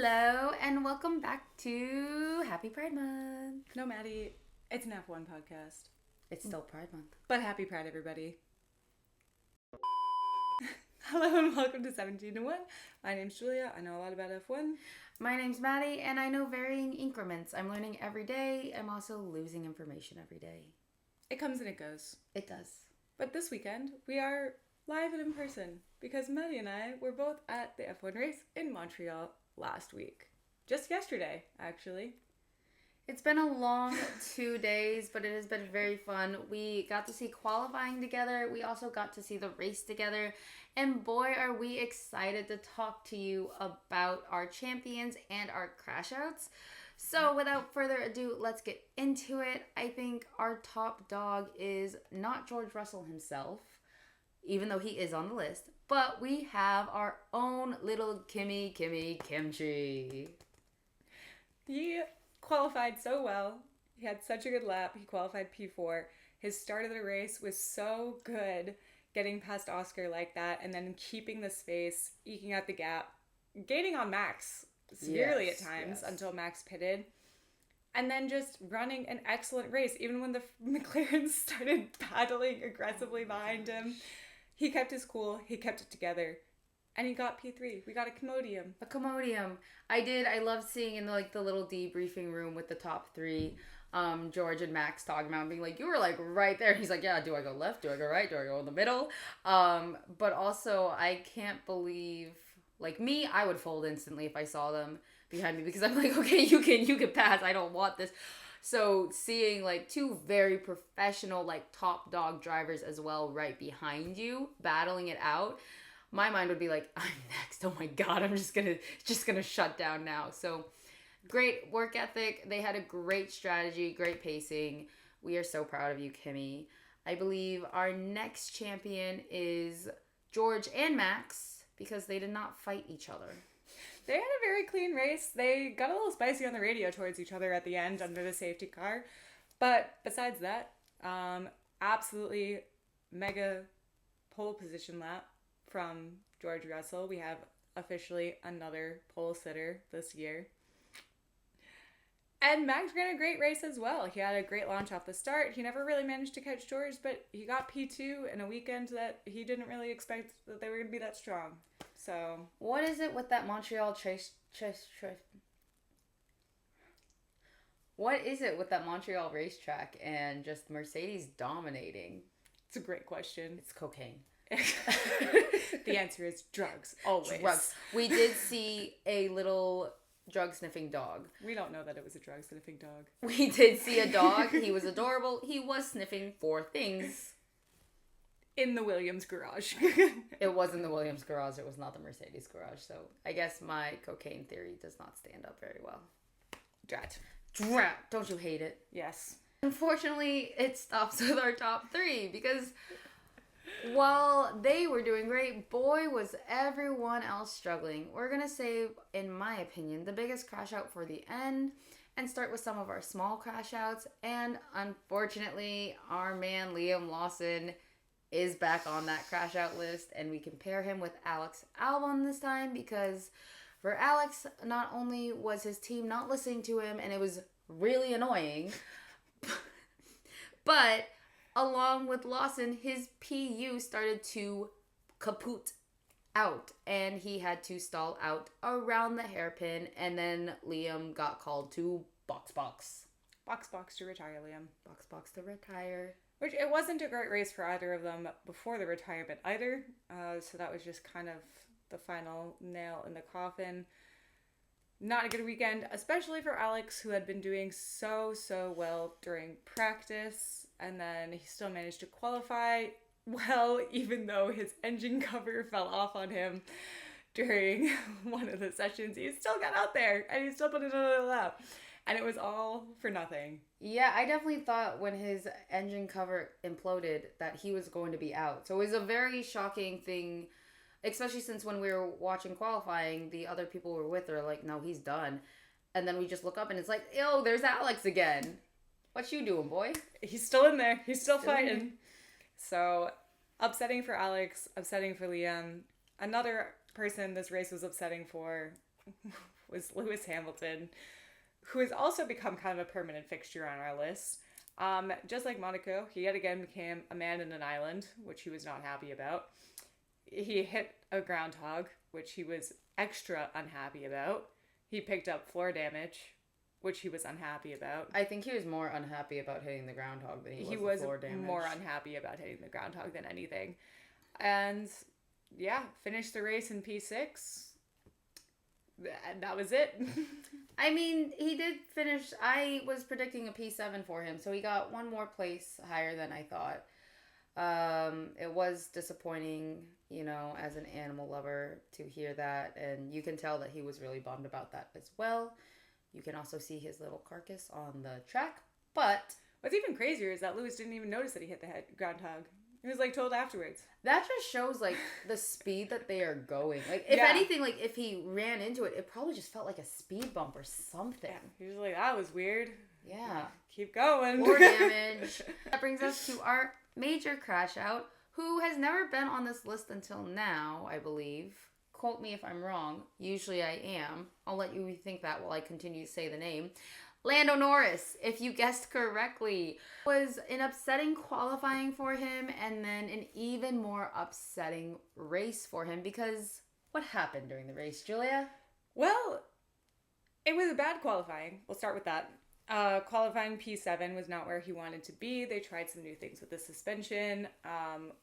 Hello, and welcome back to Happy Pride Month. No, Maddie, it's an F1 podcast. It's still Pride Month. But happy Pride, everybody. Hello and welcome to 17 to 1. My name's Julia. I know a lot about F1. My name's Maddie, and I know varying increments. I'm learning every day. I'm also losing information every day. It comes and it goes. It does. But this weekend, we are live and in person because Maddie and I were both at the F1 race in Montreal last week. Just yesterday, actually. It's been a long 2 days, but it has been very fun. We got to see qualifying together. We also got to see the race together. And boy, are we excited to talk to you about our champions and our crashouts. So without further ado, let's get into it. I think our top dog is not George Russell himself, even though he is on the list, but we have our own little Kimchi. He qualified so well. He had such a good lap. He qualified P4. His start of the race was so good, getting past Oscar like that, and then keeping the space, eking out the gap, gaining on Max severely at times until Max pitted, and then just running an excellent race. Even when the McLarens started paddling aggressively behind him, he kept his cool, he kept it together, and he got P3. We got a kimodium. A kimodium. I loved seeing in the little debriefing room with the top three, George and Max talking about being like, you were like right there. He's like, yeah, do I go left? Do I go right? Do I go in the middle? But also I can't believe, like me, I would fold instantly if I saw them behind me because I'm like, okay, you can pass. I don't want this. So seeing like two very professional, like top dog drivers as well right behind you battling it out, my mind would be like, I'm next. Oh my God, I'm just gonna shut down now. So great work ethic. They had a great strategy, great pacing. We are so proud of you, Kimmy. I believe our next champion is George and Max because they did not fight each other. They had a very clean race. They got a little spicy on the radio towards each other at the end under the safety car. But besides that, absolutely mega pole position lap from George Russell. We have officially another pole sitter this year. And Max ran a great race as well. He had a great launch off the start. He never really managed to catch George, but he got P2 in a weekend that he didn't really expect that they were going to be that strong. So, what is it with that Montreal What is it with that Montreal racetrack and just Mercedes dominating? It's a great question. It's cocaine. The answer is drugs. Always. Drugs. We did see a little drug-sniffing dog. We don't know that it was a drug-sniffing dog. We did see a dog. He was adorable. He was sniffing for things. In the Williams garage. It was in the Williams garage. It was not the Mercedes garage. So I guess my cocaine theory does not stand up very well. Drat. Don't you hate it? Yes. Unfortunately, it stops with our top three because while they were doing great, boy, was everyone else struggling. We're going to save, in my opinion, the biggest crash out for the end and start with some of our small crash outs. And unfortunately, our man Liam Lawson is back on that crash out list, and we compare him with Alex Albon this time because for Alex, not only was his team not listening to him, and it was really annoying, but along with Lawson, his PU started to kaput out, and he had to stall out around the hairpin, and then Liam got called to box. Box to retire, Liam. Box to retire. Which, it wasn't a great race for either of them before the retirement either. So that was just kind of the final nail in the coffin. Not a good weekend, especially for Alex, who had been doing so well during practice. And then he still managed to qualify well, even though his engine cover fell off on him during one of the sessions. He still got out there, and he still put it on a lap. And it was all for nothing. Yeah, I definitely thought when his engine cover imploded that he was going to be out. So it was a very shocking thing, especially since when we were watching qualifying, the other people we were with are like, no, he's done. And then we just look up and it's like, yo, there's Alex again. What you doing, boy? He's still in there. He's still fighting. So upsetting for Alex, upsetting for Liam. Another person this race was upsetting for was Lewis Hamilton, who has also become kind of a permanent fixture on our list. Just like Monaco, he yet again became a man in an island, which he was not happy about. He hit a groundhog, which he was extra unhappy about. He picked up floor damage, which he was unhappy about. I think he was more unhappy about hitting the groundhog than he was the floor damage. More unhappy about hitting the groundhog than anything. And yeah, finished the race in P6. And that was it. I mean, he did finish. I was predicting a P7 for him, so he got one more place higher than I thought. It was disappointing, as an animal lover to hear that, and you can tell that he was really bummed about that as well. You can also see his little carcass on the track, but what's even crazier is that Lewis didn't even notice that he hit the groundhog. He was told afterwards. That just shows the speed that they are going. If anything, if he ran into it, it probably just felt like a speed bump or something. Yeah, he was that was weird. Yeah. Keep going. More damage. That brings us to our major crash out, who has never been on this list until now, I believe. Quote me if I'm wrong. Usually I am. I'll let you rethink that while I continue to say the name. Lando Norris, if you guessed correctly, was an upsetting qualifying for him and then an even more upsetting race for him because what happened during the race, Julia? Well, it was a bad qualifying. We'll start with that. Qualifying P7 was not where he wanted to be. They tried some new things with the suspension,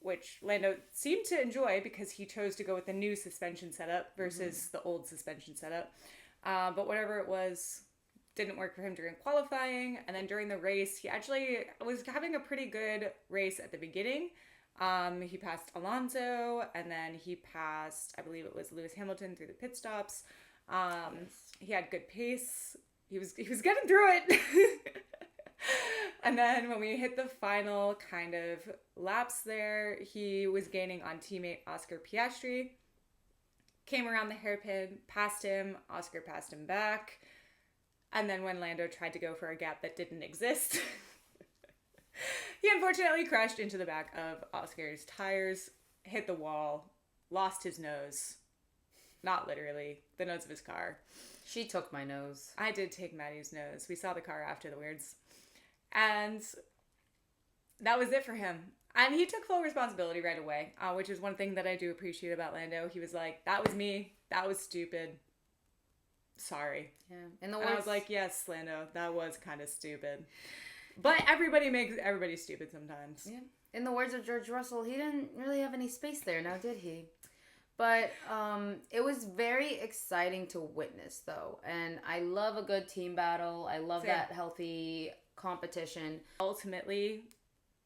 which Lando seemed to enjoy because he chose to go with the new suspension setup versus the old suspension setup. But whatever it was, didn't work for him during qualifying. And then during the race, he actually was having a pretty good race at the beginning. He passed Alonso, and then he passed, I believe it was Lewis Hamilton through the pit stops. He had good pace. He was getting through it. And then when we hit the final kind of laps there, he was gaining on teammate Oscar Piastri. Came around the hairpin, passed him. Oscar passed him back. And then when Lando tried to go for a gap that didn't exist, he unfortunately crashed into the back of Oscar's tires, hit the wall, lost his nose. Not literally, the nose of his car. She took my nose. I did take Maddie's nose. We saw the car afterwards. And that was it for him. And he took full responsibility right away, which is one thing that I do appreciate about Lando. He was like, that was me. That was stupid. Sorry. Yeah. And I was like, yes, Lando, that was kind of stupid. But everybody makes everybody stupid sometimes. Yeah. In the words of George Russell, he didn't really have any space there, now did he? But it was very exciting to witness, though. And I love a good team battle. I love that healthy competition. Ultimately,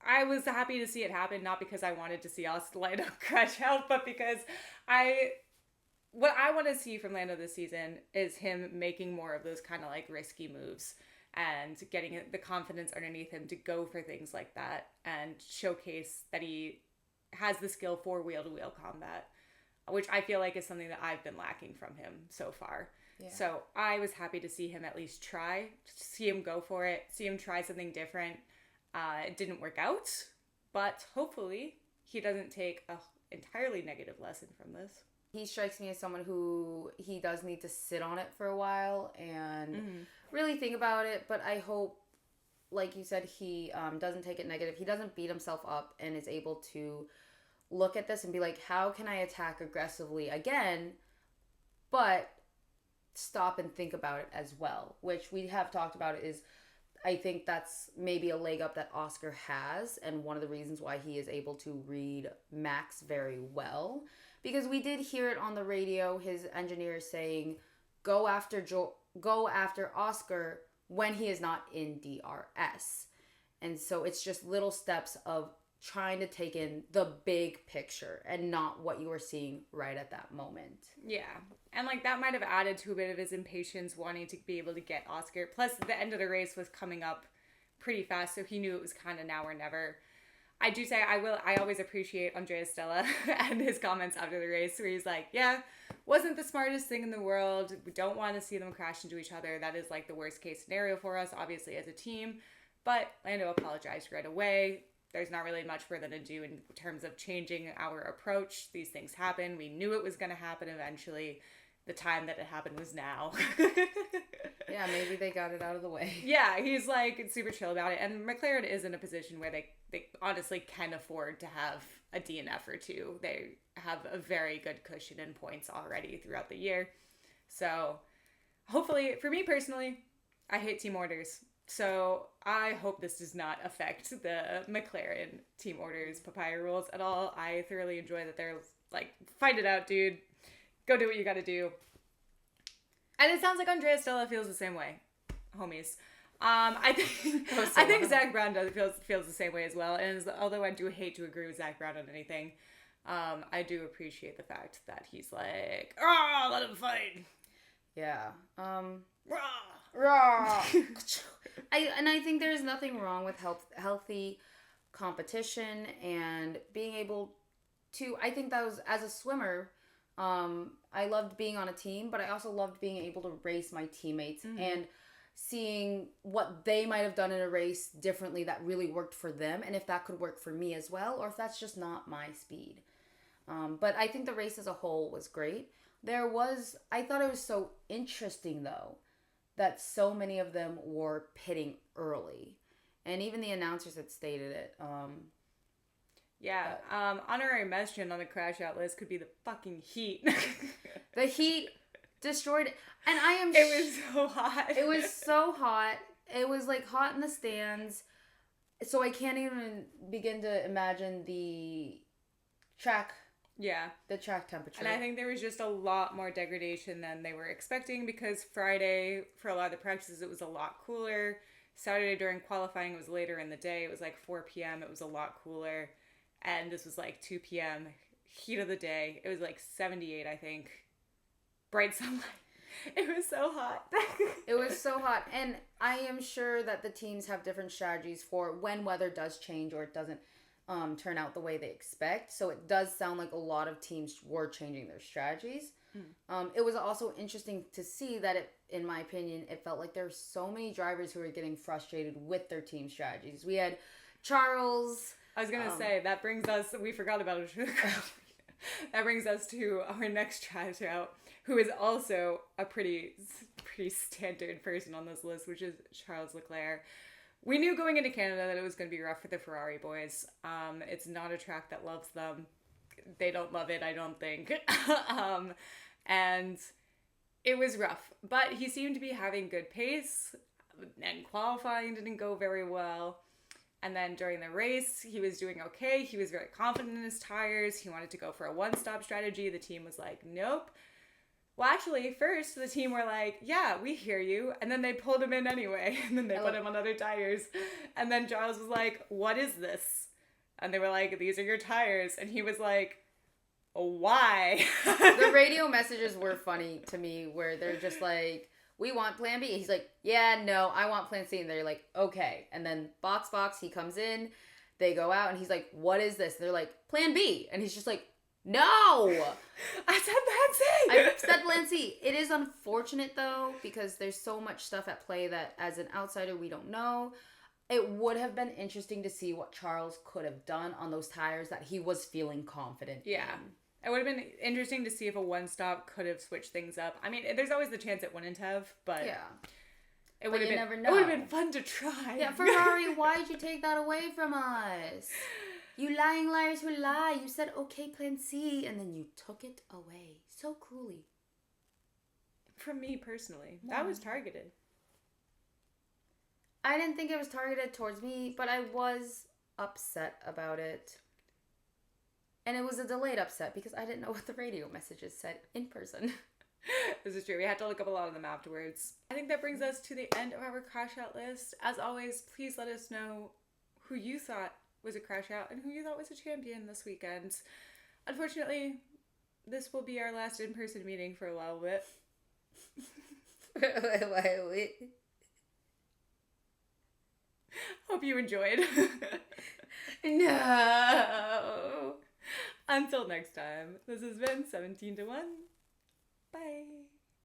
I was happy to see it happen, not because I wanted to see Lando crash out, but because what I want to see from Lando this season is him making more of those kind of risky moves and getting the confidence underneath him to go for things like that and showcase that he has the skill for wheel-to-wheel combat, which I feel like is something that I've been lacking from him so far. Yeah. So I was happy to see him at least try, see him go for it, see him try something different. It didn't work out, but hopefully he doesn't take an entirely negative lesson from this. He strikes me as someone who he does need to sit on it for a while and really think about it. But I hope, like you said, he doesn't take it negative. He doesn't beat himself up and is able to look at this and be like, how can I attack aggressively again, but stop and think about it as well, which we have talked about is I think that's maybe a leg up that Oscar has, and one of the reasons why he is able to read Max very well, because we did hear it on the radio, his engineer saying, go after Oscar when he is not in DRS. And so it's just little steps of trying to take in the big picture and not what you were seeing right at that moment. Yeah. And that might have added to a bit of his impatience wanting to be able to get Oscar. Plus the end of the race was coming up pretty fast, so he knew it was kind of now or never. I do say I always appreciate Andrea Stella and his comments after the race where he's like, yeah, wasn't the smartest thing in the world. We don't want to see them crash into each other. That is the worst case scenario for us, obviously, as a team. But Lando apologized right away. There's not really much for them to do in terms of changing our approach. These things happen. We knew it was going to happen eventually. the time that it happened was now. Yeah, maybe they got it out of the way. Yeah, he's like super chill about it. And McLaren is in a position where they honestly can afford to have a DNF or two. They have a very good cushion in points already throughout the year. So hopefully, for me personally, I hate team orders. So I hope this does not affect the McLaren team orders papaya rules at all. I thoroughly enjoy that they're like, fight it out, dude. Go do what you gotta do. And it sounds like Andrea Stella feels the same way, homies. I think Zach Brown feels the same way as well. And although I do hate to agree with Zach Brown on anything, I do appreciate the fact that he's like, let him fight. Yeah. Rah! Raw. I think there's nothing wrong with healthy competition and being able to. I think that was, as a swimmer, I loved being on a team, but I also loved being able to race my teammates and seeing what they might have done in a race differently that really worked for them, and if that could work for me as well, or if that's just not my speed. But I think the race as a whole was great. I thought it was so interesting though, that so many of them were pitting early. And even the announcers had stated it. Honorary mention on the crash out list could be the fucking heat. The heat destroyed it. And it was so hot. It was so hot. It was like hot in the stands. So I can't even begin to imagine the track. Yeah. The track temperature. And I think there was just a lot more degradation than they were expecting, because Friday, for a lot of the practices, it was a lot cooler. Saturday during qualifying, it was later in the day. It was like 4 p.m. It was a lot cooler. And this was like 2 p.m. Heat of the day. It was like 78, I think. Bright sunlight. It was so hot. It was so hot. And I am sure that the teams have different strategies for when weather does change or it doesn't turn out the way they expect. So it does sound like a lot of teams were changing their strategies. It was also interesting to see that in my opinion, it felt like there were so many drivers who were getting frustrated with their team strategies. We had Charles. I was going to say, that brings us, we forgot about it. That brings us to our next trash out, who is also a pretty standard person on this list, which is Charles Leclerc. We knew going into Canada that it was going to be rough for the Ferrari boys. It's not a track that loves them. They don't love it, I don't think. And it was rough. But he seemed to be having good pace, and qualifying didn't go very well. And then during the race, he was doing okay. He was very confident in his tires. He wanted to go for a one-stop strategy. The team was like, nope. Well, actually, first, the team were like, yeah, we hear you. And then they pulled him in anyway. And then they put him on other tires. And then Charles was like, what is this? And they were like, these are your tires. And he was like, why? The radio messages were funny to me, where they're just like, we want plan B. He's like, yeah, no, I want plan C. And they're like, okay. And then box, he comes in. They go out. And he's like, what is this? They're like, plan B. And he's just like, no. I said plan C. I said plan C. It is unfortunate, though, because there's so much stuff at play that as an outsider, we don't know. It would have been interesting to see what Charles could have done on those tires that he was feeling confident in. It would have been interesting to see if a one-stop could have switched things up. I mean, there's always the chance it wouldn't have, but yeah. It would have been, never know. It would have been fun to try. Yeah, Ferrari, why'd you take that away from us? You lying liars who lie. You said, okay, plan C, and then you took it away. So cruelly. From me, personally. That was targeted. I didn't think it was targeted towards me, but I was upset about it. And it was a delayed upset because I didn't know what the radio messages said in person. This is true. We had to look up a lot of them afterwards. I think that brings us to the end of our crash out list. As always, please let us know who you thought was a crash out and who you thought was a champion this weekend. Unfortunately, this will be our last in-person meeting for a little bit. Wait. Hope you enjoyed. No. Until next time, this has been 17 to 1. Bye.